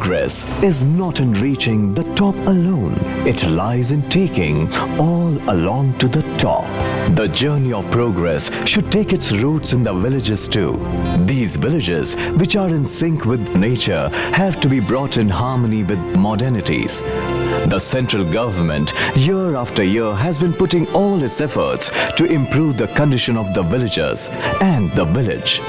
progress is not in reaching the top alone. It lies in taking all along to the top. The journey of progress should take its roots in the villages too. These villages, which are in sync with nature, have to be brought in harmony with modernities. The central government, year after year, has been putting all its efforts to improve the condition of the villagers and the village.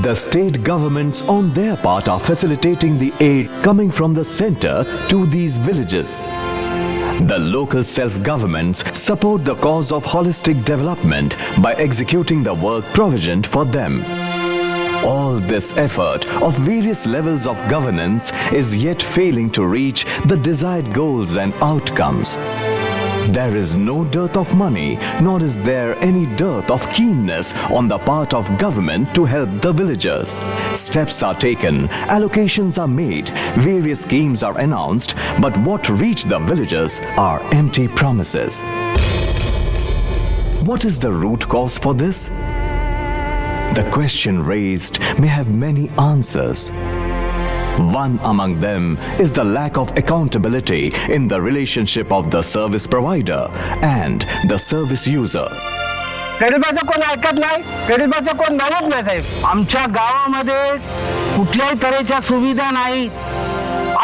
The state governments on their part are facilitating the aid coming from the center to these villages. The local self-governments support the cause of holistic development by executing the work provisioned for them. All this effort of various levels of governance is yet failing to reach the desired goals and outcomes. There is no dearth of money, nor is there any dearth of keenness on the part of government to help the villagers. Steps are taken, allocations are made, various schemes are announced, but what reach the villagers are empty promises. What is the root cause for this? The question raised may have many answers. One among them is the lack of accountability in the relationship of the service provider and the service user. गरीबाचं कोण ऐकत नाही, गरीबाचं कोण बघत नाही साहेब. आमच्या गावामध्ये कुठल्याही तऱ्हेच्या सुविधा नाही.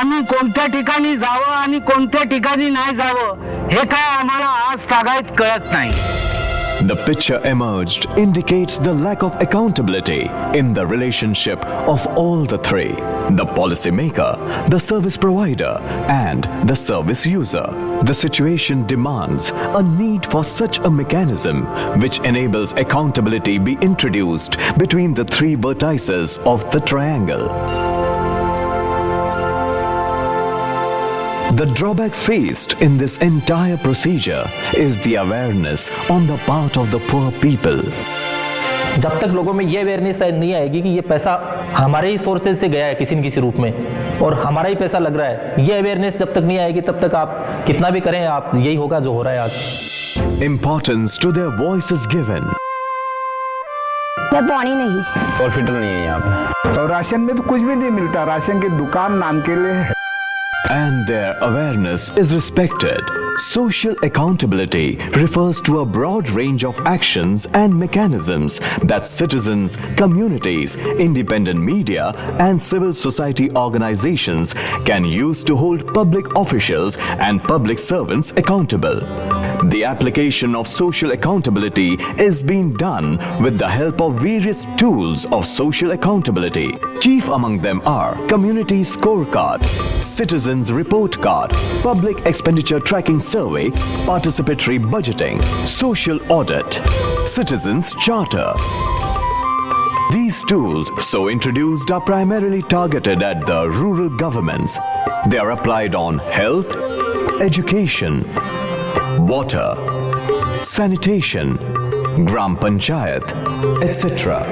आम्ही कोणत्या ठिकाणी जावं आणि कोणत्या ठिकाणी नाही जावं हे काय आम्हाला आज तागायत कळत नाही. The picture emerged indicates the lack of accountability in the relationship of all the three: the policymaker, the service provider, and the service user. The situation demands a need for such a mechanism which enables accountability be introduced between the three vertices of the triangle. The drawback faced in this entire procedure is the awareness on the part of the poor people. जब तक लोगों में ये awareness नहीं आएगी कि ये पैसा हमारे ही सोर्सेज से गया है किसी न किसी रूप में और हमारा ही पैसा लग रहा है, ये अवेयरनेस जब तक नहीं आएगी तब तक आप कितना भी करें आप यही होगा जो हो रहा है आज. Importance to their voice is given. पानी नहीं और फिल्टर नहीं है यहाँ पे. और राशन में तो कुछ भी नहीं मिलता, राशन की दुकान नाम के लिए है. And their awareness is respected. Social accountability refers to a broad range of actions and mechanisms that citizens, communities, independent media, and civil society organizations can use to hold public officials and public servants accountable. The application of social accountability is being done with the help of various tools of social accountability. Chief among them are Community Scorecard, Citizens Report Card, Public Expenditure Tracking Survey, Participatory Budgeting, Social Audit, Citizens Charter. These tools, so introduced, are primarily targeted at the rural governments. They are applied on health, education, water, sanitation, Gram Panchayat, etc.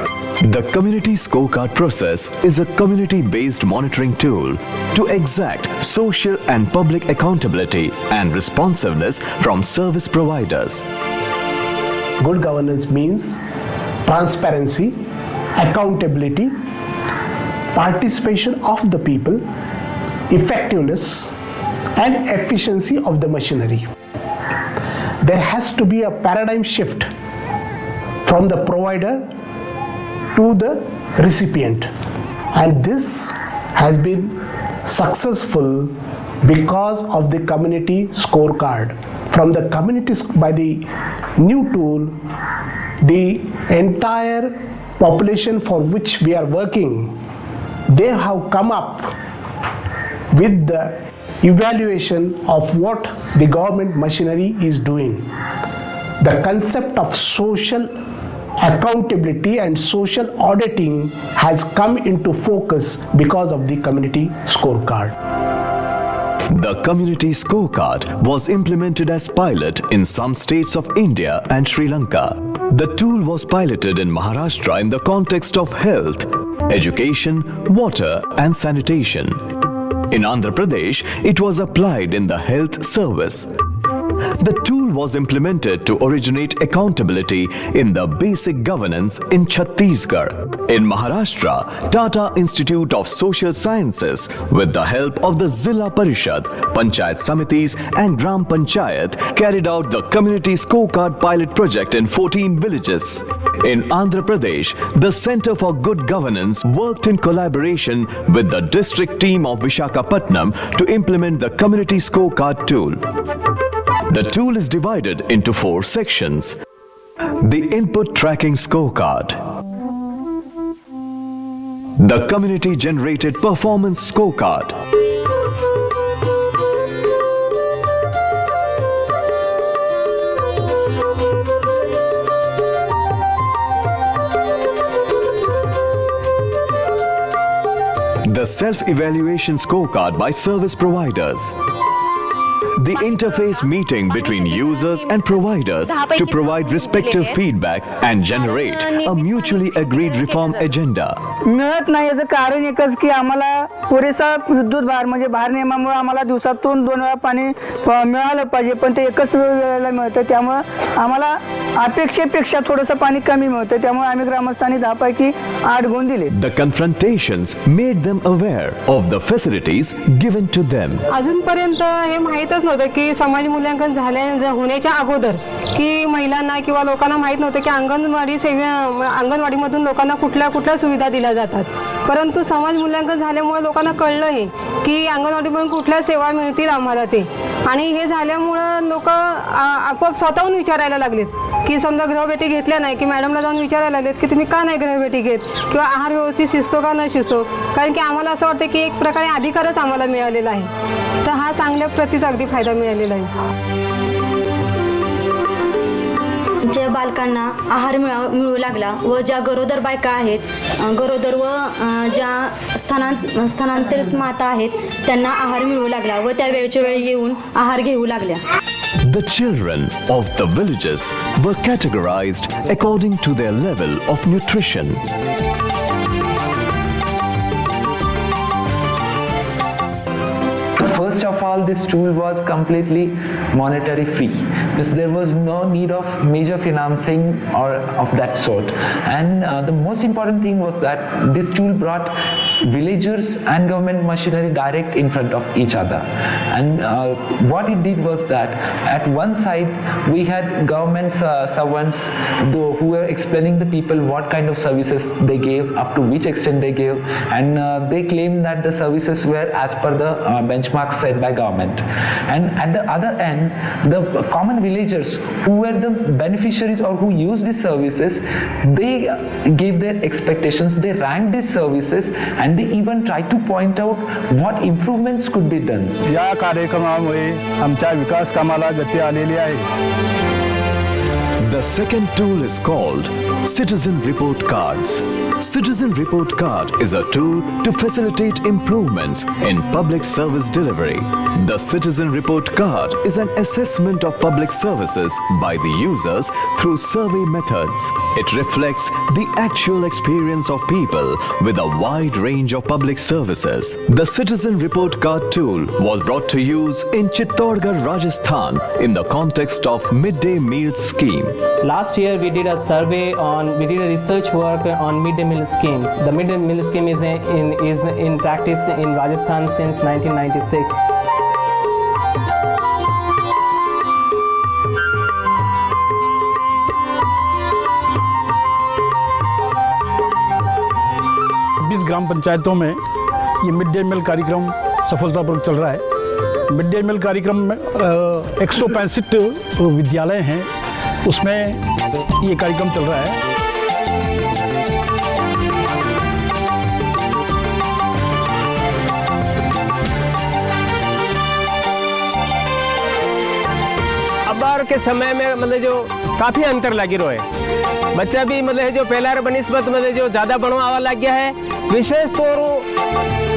The Community Scorecard process is a community-based monitoring tool to exact social and public accountability and responsiveness from service providers. Good governance means transparency, accountability, participation of the people, effectiveness, and efficiency of the machinery. There has to be a paradigm shift from the provider to the recipient, and this has been successful because of the community scorecard. From the communities, by the new tool, the entire population for which we are working, they have come up with the evaluation of what the government machinery is doing. The concept of social accountability and social auditing has come into focus because of the community scorecard. The Community Scorecard was implemented as pilot in some states of India and Sri Lanka. The tool was piloted in Maharashtra in the context of health, education, water and sanitation. In Andhra Pradesh, it was applied in the health service. The tool was implemented to originate accountability in the basic governance in Chhattisgarh. In Maharashtra, Tata Institute of Social Sciences, with the help of the Zilla Parishad, Panchayat Samitis and Gram Panchayat, carried out the Community Scorecard pilot project in 14 villages. In Andhra Pradesh, the Center for Good Governance worked in collaboration with the district team of Visakhapatnam to implement the Community Scorecard tool. The tool is divided into 4 sections. The Input Tracking Scorecard, the Community Generated Performance Scorecard, the Self-Evaluation Scorecard by service providers, the interface meeting between users and providers to provide respective feedback and generate a mutually agreed reform agenda. मिळत नाही याचं कारण एकच की आम्हाला पुरेसा विद्युत भार म्हणजे भार नियमामुळे आम्हाला दिवसातून 2 वेळा पाणी मिळालं पाहिजे, पण ते एकच वेळेला मिळतं. त्यामुळे आम्हाला अपेक्षेपेक्षा थोडंसं पाणी कमी मिळतं. त्यामुळे आम्ही ग्रामस्थांनी 10 पैकी 8 गुण दिले. The confrontations made them aware of the facilities given to them. अजूनपर्यंत हे माहीतच नव्हतं की समाज मूल्यांकन होण्याच्या अगोदर की महिलांना किंवा लोकांना माहीत नव्हतं की अंगणवाडीमधून लोकांना कुठल्या सुविधा दिल्या जातात. परंतु समाज मूल्यांकन झाल्यामुळे लोकांना कळलं हे की अंगणवाडीमधून कुठल्या सेवा मिळतील आम्हाला ते. आणि हे झाल्यामुळं लोक आपोआप स्वतःहून विचारायला लागलेत की समजा गृहभेटी घेतल्या नाही की मॅडमला जाऊन विचारायला लागलेत की तुम्ही का नाही गृहभेटी घेत किंवा आहार व्यवस्थित शिजतो का न शिजतो. कारण की आम्हाला असं वाटतं की एक प्रकारे अधिकारच आम्हाला मिळालेला आहे. तर हा चांगल्या प्रतीचा अगदी फायदा मिळालेला आहे. ज्या बालकांना आहार मिळू लागला व ज्या गरोदर बायका आहेत, गरोदर व ज्या स्थानांतरित माता आहेत त्यांना आहार मिळू लागला व त्या वेळच्या वेळी येऊन आहार घेऊ लागल्या. The children of the villages were categorized according to their level of nutrition. First of all, this tool was completely monetary free. There was no need of major financing or of that sort. And the most important thing was that this tool brought villagers and government machinery direct in front of each other. And what it did was that at one side we had government servants who were explaining the people what kind of services they gave, up to which extent they gave, and they claimed that the services were as per the benchmarks set by government. And at the other end, the common villagers who were the beneficiaries or who used these services, they gave their expectations, they ranked these services, and they even tried to point out what improvements could be done. या कार्यक्रमामुळे आमच्या विकास कामाला गती आलेली आहे. The second tool is called Citizen Report Cards. Citizen Report Card is a tool to facilitate improvements in public service delivery. The Citizen Report Card is an assessment of public services by the users through survey methods. It reflects the actual experience of people with a wide range of public services. The Citizen Report Card tool was brought to use in Chittorgarh, Rajasthan in the context of midday meals scheme. Last year we did a research work on midday meal scheme. The midday meal scheme is in practice in Rajasthan since 1996. ग्राम पंचायतों में ये mid day meal कार्यक्रम सफलतापूर्वक चल रहा है। Mid day meal कार्यक्रम में 165 विद्यालय हैं, उसमें ये कार्यक्रम चल रहा है। अब के समय में मतलब जो काफ़ी अंतर लगी रहो है। बच्चा भी मतलब जो पहला बनिस्बत मतलब जो ज़्यादा बनवा लग गया है। विशेष तौर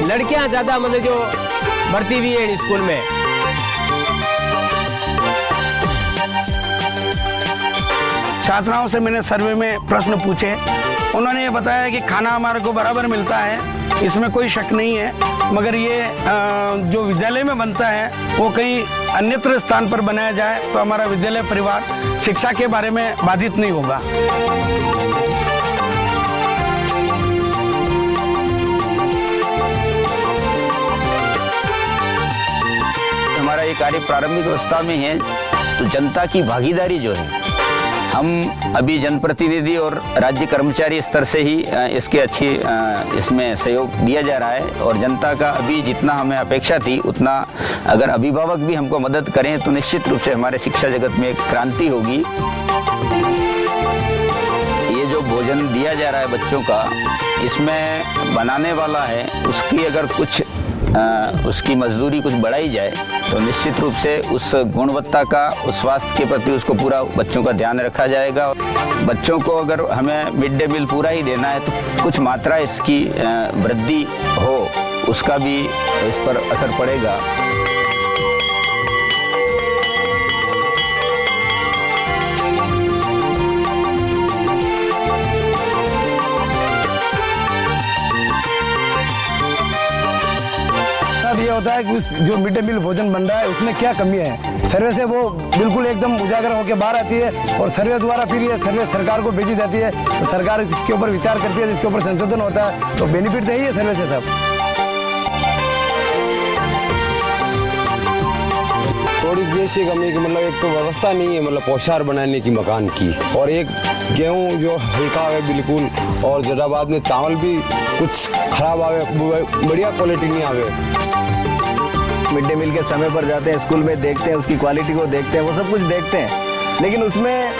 लड़कियां ज़्यादा मतलब जो भर्ती हुई है स्कूल में। छात्राओं से मैंने सर्वे में प्रश्न पूछे, उन्होंने ये बताया कि खाना हमारे को बराबर मिलता है, इसमें कोई शक नहीं है, मगर ये जो विद्यालय में बनता है वो कहीं अन्यत्र स्थान पर बनाया जाए तो हमारा विद्यालय परिवार शिक्षा के बारे में बाधित नहीं होगा। हमारा ये कार्य प्रारंभिक अवस्था में है, तो जनता की भागीदारी जो है, हम अभी जनप्रतिनिधि और राज्य कर्मचारी स्तर से ही इसके अच्छी इसमें सहयोग दिया जा रहा है, और जनता का अभी जितना हमें अपेक्षा थी उतना अगर अभिभावक भी हमको मदद करें तो निश्चित रूप से हमारे शिक्षा जगत में एक क्रांति होगी। ये जो भोजन दिया जा रहा है बच्चों का, इसमें बनाने वाला है उसकी अगर कुछ उसकी मजदूरी कुछ बढ़ाई जाए तो निश्चित रूप से उस गुणवत्ता का, उस स्वास्थ्य के प्रति उसको पूरा बच्चों का ध्यान रखा जाएगा। बच्चों को अगर हमें मिड डे मील पूरा ही देना है तो कुछ मात्रा इसकी वृद्धि हो, उसका भी इस पर असर पड़ेगा। ये होता है कि जो मिड डे मील भोजन बन रहा है उसमें क्या कमी है, सर्वे से वो बिल्कुल एकदम उजागर होकर बाहर आती है, और सर्वे द्वारा फिर ये सर्वे सरकार को भेजी जाती है, तो सरकार इसके ऊपर विचार करती है, जिसके ऊपर संशोधन होता है, तो बेनिफिट तो यही है सर्वे से सब। थोड़ी जैसी कमी की मतलब एक तो व्यवस्था नहीं है, मतलब पोशार बनाने की मकान की, और एक गेहूँ जो हल्का है बिल्कुल, और जराबाद में चावल भी कुछ खराब आवे, बढ़िया क्वालिटी नहीं आवे। मिड डे मील के समय पर जाते हैं, स्कूल में देखते हैं, उसकी क्वालिटी को देखते हैं, वो सब कुछ देखते हैं, लेकिन उसमें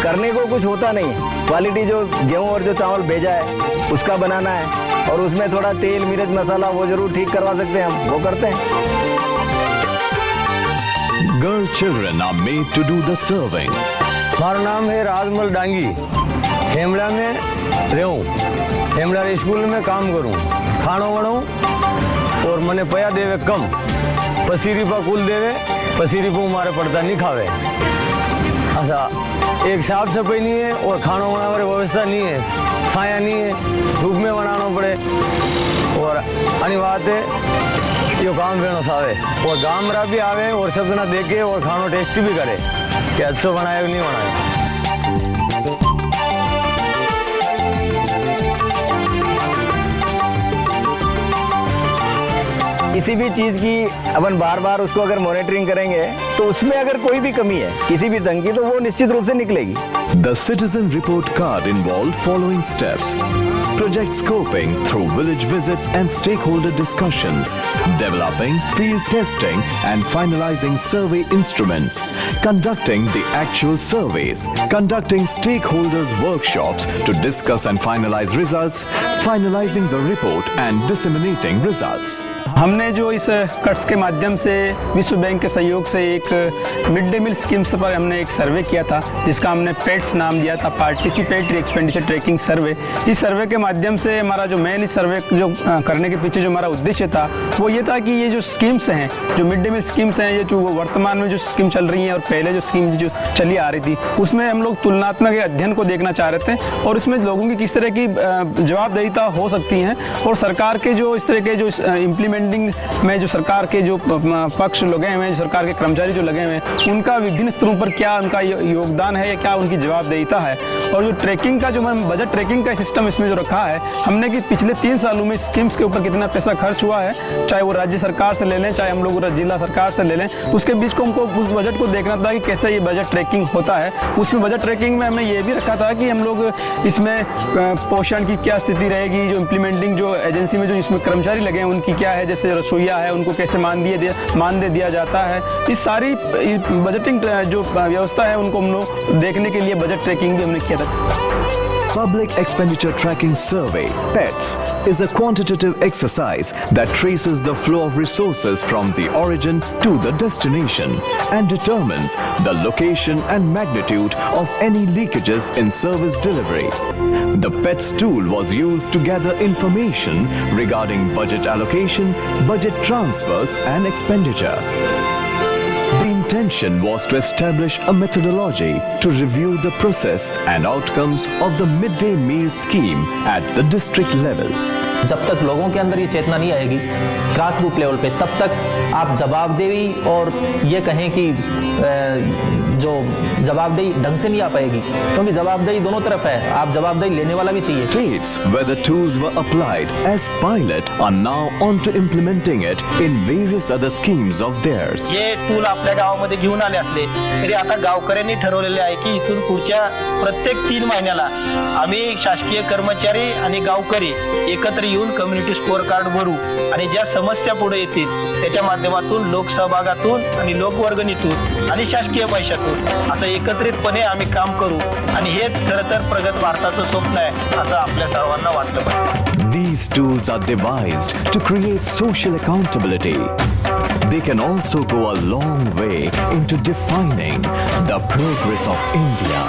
करने को कुछ होता नहीं। क्वालिटी जो गेहूं और जो चावल भेजा है उसका बनाना है, और उसमें थोड़ा तेल मिर्च मसाला वो जरूर ठीक करवा सकते हैं, हम वो करते हैं। Girl children are made to do the serving. मारा नाम है राजमल डांगी, हेमड़ा में रहूं, हेमड़ा स्कूल में काम करूं, खानो वणो और मने पया देवे कम, पसीरी पा कुल देवे, पसीरी पा मारे पड़ता नहीं खावे। अच्छा, एक साफ सफाई नहीं है और खानो बनाने वाली व्यवस्था नहीं है, छाया नहीं है, धूप में बनाना पड़े, और अनिवार्य यो काम वेणो सावे, और गामरा भी आवे और सब जना देखे और खानो टेस्टी भी करे कि अच्छा बनाया कि नहीं बनाया। किसी भी चीज की अपन बार बार उसको अगर मॉनिटरिंग करेंगे तो उसमें अगर कोई भी कमी है, किसी भी ढंग की, तो वो निश्चित रूप से निकलेगी। The citizen report card involved following steps: project scoping through village visits and stakeholder discussions, developing field testing and finalizing survey instruments, conducting the actual surveys, conducting stakeholders workshops to discuss and finalize results, finalizing the report and disseminating results. हमने जो इस cuts के माध्यम से विश्व bank के सहयोग से एक मिड डे मील स्कीम्स पर हमने एक सर्वे किया था, जिसका हमने पेट्स नाम दिया था, पार्टिसिपेटरी एक्सपेंडिचर ट्रैकिंग सर्वे। इस सर्वे के माध्यम से हमारा जो मेन इस सर्वे जो करने के पीछे जो हमारा उद्देश्य था वो ये था कि ये जो स्कीम्स हैं, जो मिड डे मील स्कीम्स हैं, ये जो वर्तमान में जो स्कीम चल रही हैं और पहले जो स्कीम जो चली आ रही थी, उसमें हम लोग तुलनात्मक अध्ययन को देखना चाह रहे थे, और इसमें लोगों की किस तरह की जवाबदेहिता हो सकती हैं, और सरकार के जो इस तरह के जो इम्प्लीमेंटिंग में जो सरकार के जो पक्ष लगे हुए हैं, जो सरकार के कर्मचारी जो लगे हुए हैं, उनका विभिन्न स्तरों पर क्या उनका योगदान है या क्या उनकी जवाबदेहिता है। और जो ट्रैकिंग का जो बजट ट्रैकिंग का सिस्टम इसमें जो रखा है हमने कि पिछले 3 सालों में स्कीम्स के ऊपर कितना पैसा खर्च हुआ है, चाहे वो राज्य सरकार से ले लें, चाहे हम लोग जिला सरकार से ले लें, उसके बीच को हमको उस बजट को देखना था कि कैसे ये बजट ट्रैकिंग होता है। उसमें बजट ट्रैकिंग में हमने ये भी रखा था कि हम लोग इसमें पोषण की क्या स्थिति रहेगी, जो इम्प्लीमेंटिंग जो एजेंसी में जो इसमें कर्मचारी लगे हैं उनकी क्या है, जैसे रसोईया है उनको कैसे मानदेय दिया जाता है। इस सारी बजटिंग जो व्यवस्था है उनको हम लोग देखने के लिए बजट ट्रैकिंग भी हमने किया था। Public Expenditure Tracking Survey (PETS) is a quantitative exercise that traces the flow of resources from the origin to the destination and determines the location and magnitude of any leakages in service delivery. The PETS tool was used to gather information regarding budget allocation, budget transfers and expenditure. The intention was to establish a methodology to review the process and outcomes of the midday meal scheme at the district level. जब तक लोगों के अंदर ये चेतना नहीं आएगी grass root level पे, तब तक आप जवाबदेही और ये कहें कि जो जवाबदेही ढंग से नहीं आ पाएगी, क्योंकि जवाबदेही दोनों तरफ है, आप जवाबदेही लेने वाला भी चाहिए। States where the tools were applied as pilot are now on to implementing it in various other schemes of theirs. हे टूल आपल्या गावामध्ये घेऊन आले असले तरी आता गावकऱ्यांनी ठरवलेले आहे की इथून पुढच्या प्रत्येक 3 महिन्याला आम्ही शासकीय कर्मचारी आणि गावकरी एकत्र येऊन कम्युनिटी स्कोअर कार्ड भरू आणि ज्या समस्या पुढे येतील त्याच्या माध्यमातून लोकसहभागातून आणि लोकवर्गणीतून आणि शासकीय पैशातून आता एकत्रितपणे आम्ही काम करू आणि हेच खरं तर प्रगत भारताचं स्वप्न आहे असं आपल्या सर्वांना वाटलं पाहिजे. These tools are devised to create social accountability. They can also go a long way into defining the progress of India.